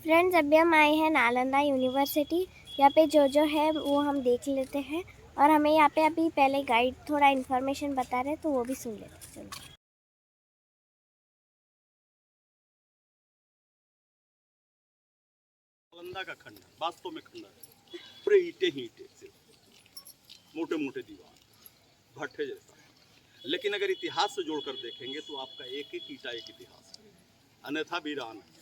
Friends, अभी हम आए हैं नालंदा यूनिवर्सिटी। यहाँ पे जो है वो हम देख लेते हैं और हमें यहाँ पे अभी पहले गाइड थोड़ा इन्फॉर्मेशन बता रहे हैं, तो वो भी सुन लेते हैं। चलो। नालंदा का खंडर वास्तव में खंडर है। पूरे ईंटे ही ईंटे, सिर्फ मोटे मोटे दीवार, भट्ठे जैसा। लेकिन अगर इतिहास से जोड़कर देखेंगे तो आपका एक एक ईंटा एक इतिहास है, अन्यथा वीरान है।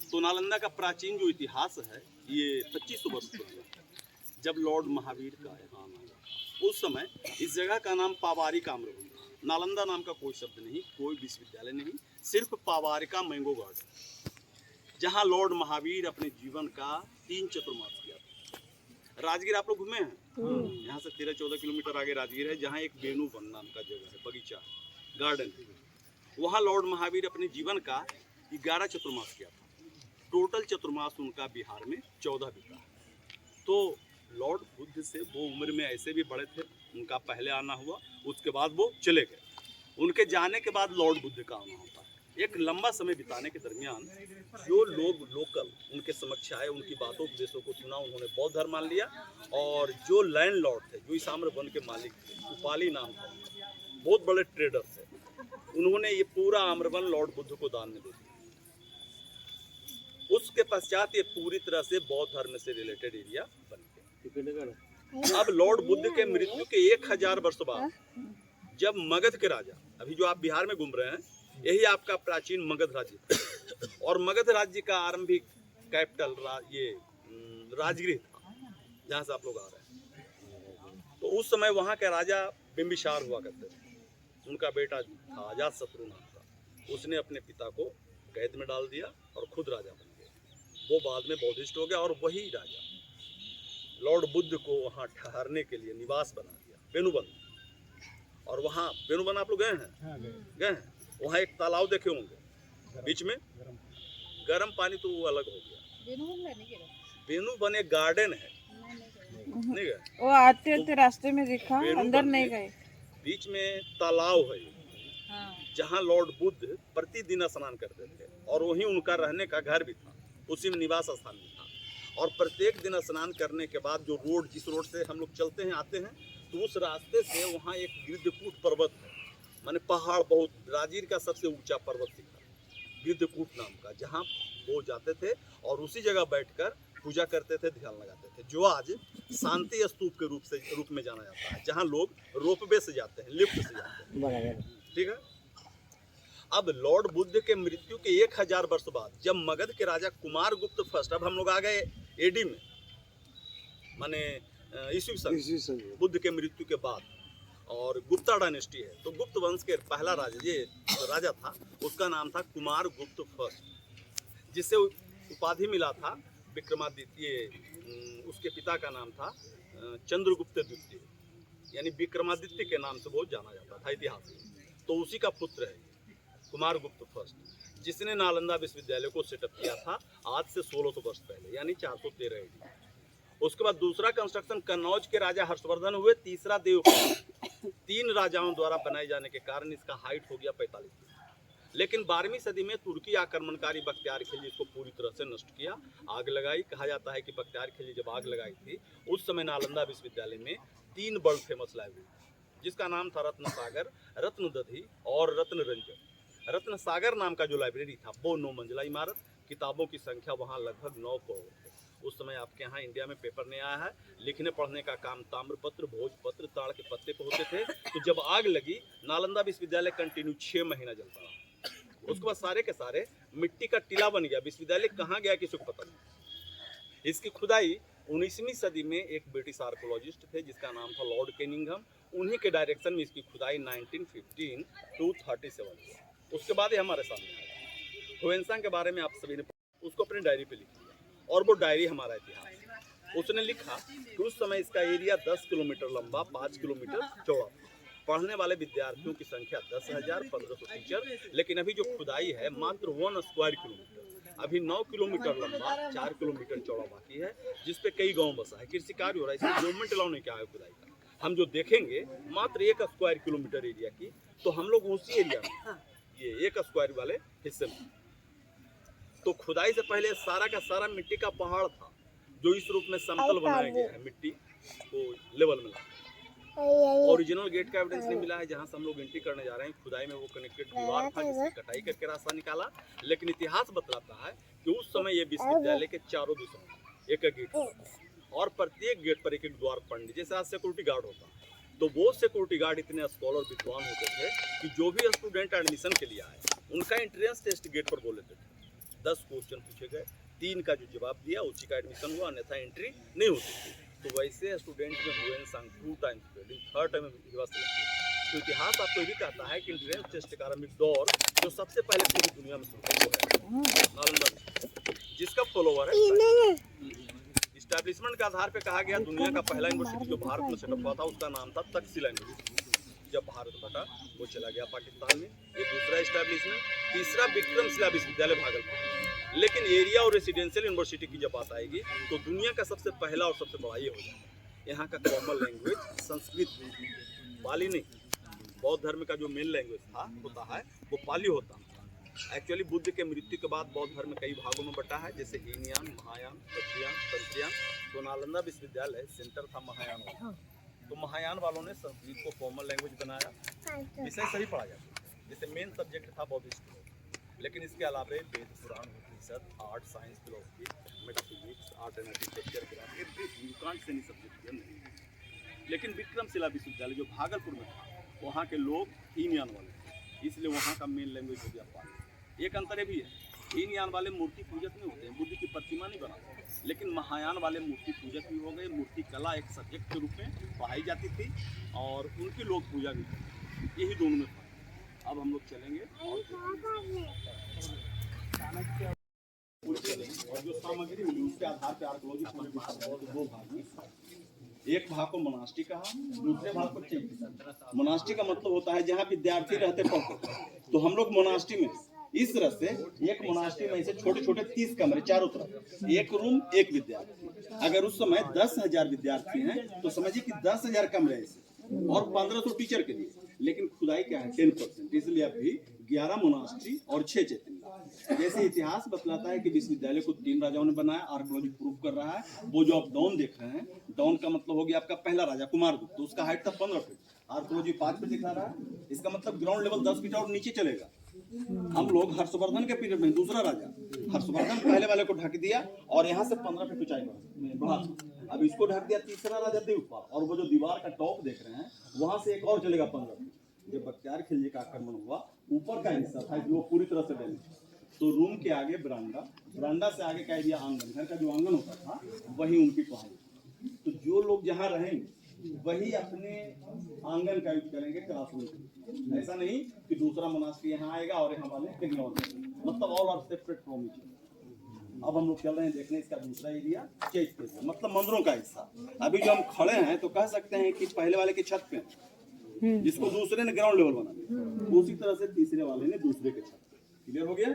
तो नालंदा का प्राचीन जो इतिहास है ये 2500 वर्ष पुराना है। जब लॉर्ड महावीर का यहाँ आया उस समय इस जगह का नाम पावारिका था। नालंदा नाम का कोई शब्द नहीं, कोई विश्वविद्यालय नहीं, सिर्फ पावारिका मैंगो गार्डन, जहाँ लॉर्ड महावीर अपने जीवन का 3 चतुर्मास किया था। राजगीर आप लोग घूमे हैं? यहाँ से 13-14 किलोमीटर आगे राजगीर है, जहाँ एक बेनू वन नाम का जगह है, बगीचा गार्डन है। वहाँ लॉर्ड महावीर अपने जीवन का 11 चतुर्मास किया था। टोटल चतुर्मास उनका बिहार में 14 बीता। तो लॉर्ड बुद्ध से वो उम्र में ऐसे भी बड़े थे, उनका पहले आना हुआ, उसके बाद वो चले गए। उनके जाने के बाद लॉर्ड बुद्ध का आना होता है। एक लंबा समय बिताने के दरमियान जो लोग लोकल उनके समक्ष आए, उनकी बातों उपदेशों को सुना, उन्होंने बौद्ध धर्म मान लिया। और जो लैंड लॉर्ड थे, जो इस आम्र वन के मालिक थे, उपाली नाम था, बहुत बड़े ट्रेडर थे, उन्होंने ये पूरा आम्रवन लॉर्ड बुद्ध को दान में दे दिया। उसके पश्चात ये पूरी तरह से बौद्ध धर्म से रिलेटेड एरिया बन गया। अब लॉर्ड बुद्ध के मृत्यु के 1000 वर्ष बाद जब मगध के राजा, अभी जो आप बिहार में घूम रहे हैं, यही आपका प्राचीन मगध राज्य था। और मगध राज्य का आरंभिक कैपिटल ये राजगृह था, जहाँ से आप लोग आ रहे हैं। तो उस समय वहाँ के राजा बिंबिसार हुआ करते थे। उनका बेटा था अजातशत्रु नाम का, उसने अपने पिता को कैद में डाल दिया और खुद राजा बन गया। वो बाद में बौद्धिस्ट हो गया और वही राजा लॉर्ड बुद्ध को वहाँ ठहरने के लिए निवास बना दिया, बेनुवन। और वहाँ बेनुवन आप लोग गए हैं? गए हैं? वहाँ एक तालाब देखे होंगे, बीच में गर्म पानी, तो वो अलग हो गया। बेनुवन एक गार्डन है, नहीं गए? वो आते थे रास्ते में दिखा, अंदर नहीं गए। बीच में तालाब है, जहाँ लॉर्ड बुद्ध प्रतिदिन स्नान करते थे और वहीं उनका रहने का घर भी था, उसी में निवास स्थान भी था। और प्रत्येक दिन स्नान करने के बाद जो रोड, जिस रोड से हम लोग चलते हैं आते हैं, तो उस रास्ते से वहाँ एक गिद्धकूट पर्वत है, माने पहाड़, बहुत राजगीर का सबसे ऊंचा पर्वत शिखर गिद्धकूट नाम का, जहाँ वो जाते थे और उसी जगह बैठकर पूजा करते थे, ध्यान लगाते थे, जो आज शांति स्तूप के रूप में जाना जाता है, जहाँ लोग रोपवे से जाते हैं, लिफ्ट से जाते हैं। ठीक है। अब लॉर्ड बुद्ध के मृत्यु के 1000 वर्ष बाद जब मगध के राजा कुमार गुप्त फर्स्ट, अब हम लोग आ गए एडी में, माने ईस्वी सन, बुद्ध के मृत्यु के बाद, और गुप्ता डायनेस्टी है, तो गुप्त वंश के पहला राजा, ये राजा था, उसका नाम था कुमार गुप्त फर्स्ट, जिससे उपाधि मिला था विक्रमादित्य। उसके पिता का नाम था चंद्रगुप्त द्वितीय, यानी विक्रमादित्य के नाम से बहुत जाना जाता था इतिहास में। तो उसी का पुत्र है कुमार गुप्त फर्स्ट, जिसने नालंदा विश्वविद्यालय को सेटअप किया था आज से 1600 वर्ष पहले, यानी 413 AD। उसके बाद दूसरा कंस्ट्रक्शन कन्नौज के राजा हर्षवर्धन हुए, तीसरा देवपाल। 3 राजाओं द्वारा बनाए जाने के कारण इसका हाइट हो गया 45 फीट। लेकिन 12वीं सदी में तुर्की आक्रमणकारी बख्तियार खिलजी इसको पूरी तरह से नष्ट किया, आग लगाई। कहा जाता है कि बख्तियार खिलजी जब आग लगाई थी, उस समय नालंदा विश्वविद्यालय में 3 वर्ल्ड फेमस लाइब्रेरी, जिसका नाम था रत्न सागर, रत्न दधी और रत्न रंजन। रत्न सागर नाम का जो लाइब्रेरी था वो 9 मंजिला इमारत, किताबों की संख्या वहाँ लगभग 9 करोड़ है। उस समय आपके यहाँ इंडिया में पेपर नहीं आया है, लिखने पढ़ने का काम ताम्रपत्र, भोजपत्र, ताड़ के पत्ते पे होते थे। तो जब आग लगी, नालंदा विश्वविद्यालय कंटिन्यू 6 महीना जलता रहा। उसके बाद सारे के सारे मिट्टी का टीला बन गया। विश्वविद्यालय कहाँ गया किसी को पता नहीं। इसकी खुदाई 19वीं सदी में एक ब्रिटिश आर्कोलॉजिस्ट थे जिसका नाम था लॉर्ड केनिंघम, उन्हीं के डायरेक्शन में इसकी खुदाई 1915 to 37। उसके बाद ये हमारे सामने आया। ह्वेनसांग के बारे में आप सभी ने उसको अपनी डायरी पे लिख लिया, और वो डायरी हमारा इतिहास। उसने लिखा कि उस समय इसका एरिया 10 किलोमीटर लंबा, 5 किलोमीटर चौड़ा। पढ़ने वाले विद्यार्थियों की संख्या 10,000, 1500 टीचर। लेकिन अभी जो खुदाई है मात्र 1 स्क्वायर किलोमीटर, अभी 9 किलोमीटर लंबा, 4 किलोमीटर चौड़ा बाकी है, जिसपे कई गाँव बसा है। कृषि कार्य हो रहा है, इसमें गवर्नमेंट अलाउ नहीं किया है खुदाई का। हम जो देखेंगे मात्र 1 स्क्वायर किलोमीटर एरिया की, तो हम लोग उसी एरिया में, ये 1 स्क्वायर वाले हिस्से में तो खुदाई से पहले सारा का सारा मिट्टी का पहाड़ था, जो इस रूप में समतल बनाया गया है, मिट्टी को लेवल में ला। ओरिजिनल गेट का एविडेंस नहीं मिला है जहां से हम लोग एंट्री करने जा रहे हैं। खुदाई में वो कनेक्टेड दीवार था जिससे कटाई करके रास्ता निकाला, लेकिन इतिहास बतलाता है कि उस समय ये विश्वविद्यालय के चारों दिशाओं में एक एक गेट और प्रत्येक गेट पर एक एक द्वार पंडित, जैसे आज सिक्योरिटी गार्ड होता है। तो वो सिक्योरिटी गार्ड इतने स्कॉलर विद्वान होते थे कि जो भी स्टूडेंट एडमिशन के लिए आए उनका एंट्रेंस टेस्ट गेट पर बोल लेते थे। 10 क्वेश्चन पूछे गए, 3 का जो जवाब दिया उसी का एडमिशन हुआ, अन्यथा एंट्री नहीं होती थी। तो वैसे स्टूडेंट में हुए संग 2 टाइम्स फेलिंग, 3rd टाइम ही बस। तो इतिहास आपको ये भी कहता है कि एंट्रेंस टेस्ट का आरंभिक दौर जो सबसे पहले पूरी दुनिया में शुरू हुआ है नालंदा, जिसका फॉलोवर है। इस्टेब्लिशमेंट के आधार पे कहा गया दुनिया का पहला यूनिवर्सिटी जो भारत में सेटअप हुआ था उसका नाम था तक्षशिला यूनिवर्सिटी। जब भारत बटा वो चला गया पाकिस्तान में। ये दूसरा इस्टेब्लिशमेंट। तीसरा विक्रमशिला विश्वविद्यालय भागलपुर। लेकिन एरिया और रेसिडेंशियल यूनिवर्सिटी की जब बात आएगी तो दुनिया का सबसे पहला और सबसे बड़ा ये हो जाएगा। यहाँ का कॉमन लैंग्वेज संस्कृत, पाली नहीं। बौद्ध धर्म का जो मेन लैंग्वेज होता है वो पाली होता है। एक्चुअली बुद्ध के मृत्यु के बाद बौद्ध धर्म कई भागों में बटा है, जैसे हीनयान, महायान, तंत्रयान। तो नालंदा विश्वविद्यालय सेंटर था महायान वाला। तो महायान वालों ने संस्कृत को कॉमन लैंग्वेज बनाया। विषय सही पढ़ा जाता है, जैसे मेन सब्जेक्ट था बौद्धिस्ट, लेकिन इसके अलावा Veda, Purana, Upanishad, art, science, philosophy, mathematics, art and architecture, graphic, you can't say नहीं सब्जेक्ट नहीं। लेकिन विक्रमशिला विश्वविद्यालय जो भागलपुर में था वहाँ के लोग हीनयान वाले थे, इसलिए वहाँ का मेन लैंग्वेज हो गया पाली। एक अंतर भी है, हीनयान वाले मूर्ति पूजक नहीं होते हैं, बुद्ध की प्रतिमा नहीं बनाते, लेकिन महायान वाले मूर्ति पूजक भी हो गए। मूर्ति कला एक सब्जेक्ट के रूप में पढ़ाई जाती थी और उनकी लोग पूजा भी करते। यही दोनों में था। अब हम लोग चलेंगे और जो सामग्री मिली उसके आधार पर आर्कियोलॉजी दो भाग में। एक भाग को मोनास्ट्री कहा, दूसरे भाग को चैत्य। मोनास्ट्री का मतलब होता है जहाँ विद्यार्थी रहते पढ़ते। तो हम लोग मोनास्ट्री में इस तरह से एक मोनास्ट्री में से छोटे छोटे 30 कमरे चारों तरफ, एक रूम एक विद्यार्थी। अगर उस समय 10,000 विद्यार्थी हैं तो समझिए कि 10,000 कमरे ऐसे और 1500 टीचर के लिए। लेकिन खुदाई क्या है 10%, इसलिए अभी 11 मोनास्ट्री और 6 चैत्य। जैसे इतिहास बतलाता है कि विश्वविद्यालय को 3 राजाओं ने बनाया, आर्कियोलॉजी प्रूव कर रहा है। वो जो आप डॉन देख रहे हैं, डॉन का मतलब हो गया आपका पहला राजा कुमारगुप्त, तो उसका हाइट था 15 फीट, आर्कियोलॉजी 5 फीट दिखा रहा है। इसका मतलब ग्राउंड लेवल 10 फीट और नीचे चलेगा। हम लोग हर्षवर्धन के पीरियड में दूसरा राजा हर्षवर्धन पहले वाले को ढक दिया और यहाँ से 15 फीट ऊंचाई बढ़ा। अब इसको ढक दिया तीसरा राजा देवपाल, और वो जो दीवार का टॉप देख रहे हैं वहां से एक और चलेगा 15 फीट। जब बख्तियार खिलजी का आक्रमण हुआ, ऊपर का हिस्सा था जो पूरी तरह से डैमेज। तो रूम के आगे बरामदा से आगे कह दिया आंगन, घर का जो आंगन होता था वही उनकी पढ़ाई। तो जो लोग जहाँ रहेंगे वही अपने आंगन का यूज करेंगे क्लासरूम। ऐसा नहीं कि दूसरा मोनास्ट्री यहाँ आएगा और यहाँ वाले कहीं और, मतलब all are separate from each other. अब हम लोग चल रहे हैं देखने इसका दूसरा एरिया चैत्य, मतलब मंदिरों का हिस्सा। अभी जो हम खड़े हैं तो कह सकते हैं कि पहले वाले की छत पे, जिसको दूसरे ने ग्राउंड लेवल बना दिया, उसी तरह से तीसरे वाले ने दूसरे के छत। क्लियर हो गया?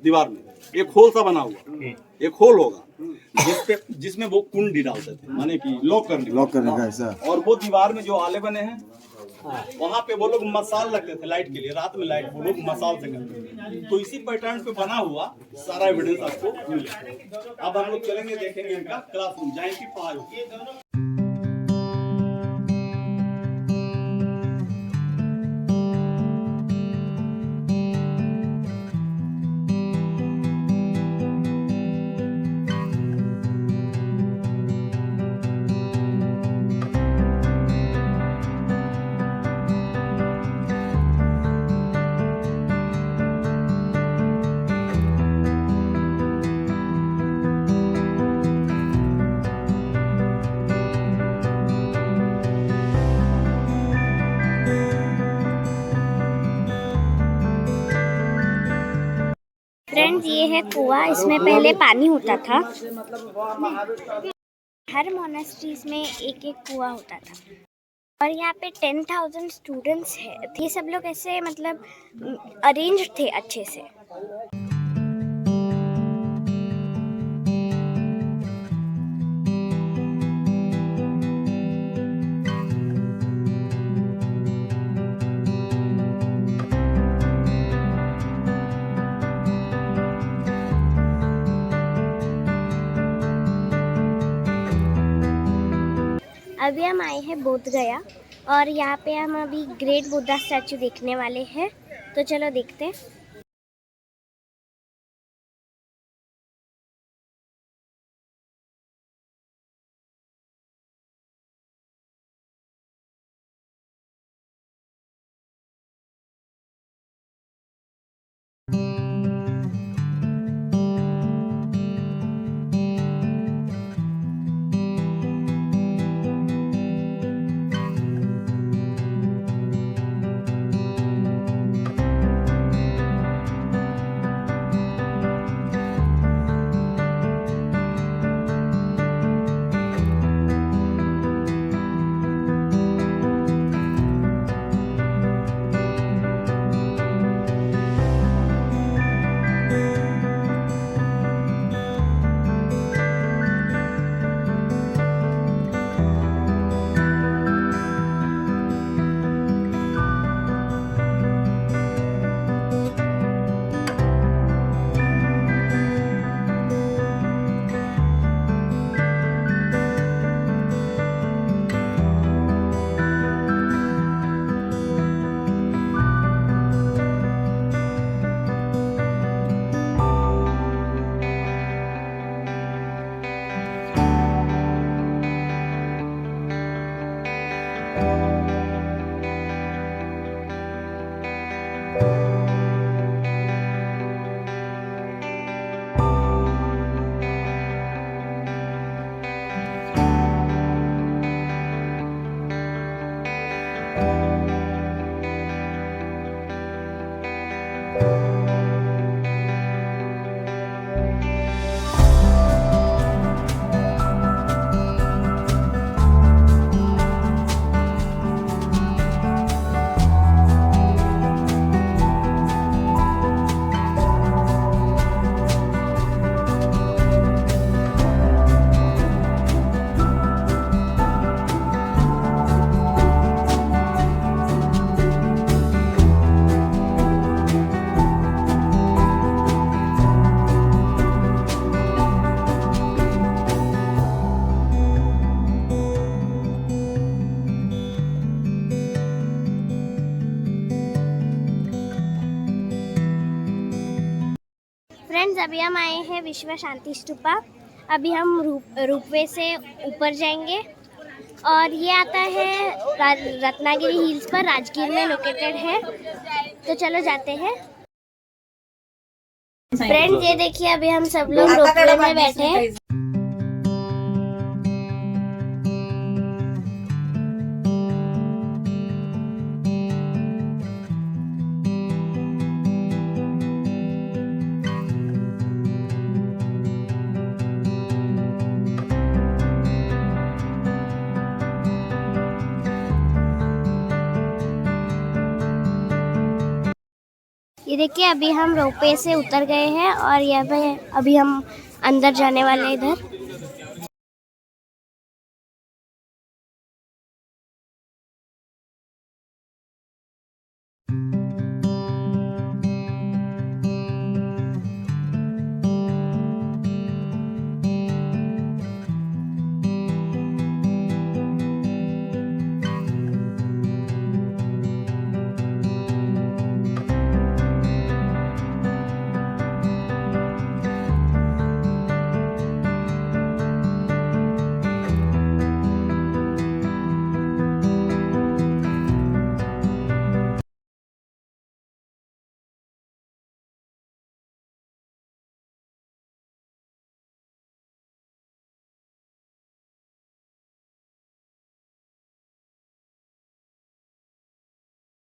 दीवार में एक होल सा बना हुआ, एक होल होगा जिसमें वो कुंडी डालते थे, माने कि लॉक करने का ऐसा। और वो दीवार में जो आले बने हैं वहाँ पे वो लोग मसाल लगते थे लाइट के लिए, रात में लाइट वो लोग मसाल से करते थे। तो इसी पैटर्न पे बना हुआ सारा एविडेंस आपको मिलेगा। अब हम लोग चलेंगे, देखेंगे इनका क्लासरूम, जाएंगे पढ़ाई होगी। फ्रेंड्स, ये है कुआं। इसमें पहले पानी होता था। हर मोनास्ट्रीज में एक एक कुआं होता था और यहाँ पे 10,000 स्टूडेंट्स है। ये सब लोग ऐसे मतलब अरेंज थे अच्छे से। अभी हम आए हैं बोध गया और यहाँ पे हम अभी ग्रेट बुद्धा स्टैचू देखने वाले हैं। तो चलो देखते हैं। फ्रेंड्स, अभी हम आए हैं विश्व शांति स्तूपा। अभी हम रोपवे से ऊपर जाएंगे और ये आता है रत्नागिरी हिल्स पर, राजगीर में लोकेटेड है। तो चलो जाते हैं। फ्रेंड्स, ये देखिए अभी हम सब लोग रोपवे में बैठे हैं। ये देखिए अभी हम रोपवे से उतर गए हैं और यहाँ पे अभी हम अंदर जाने वाले हैं इधर।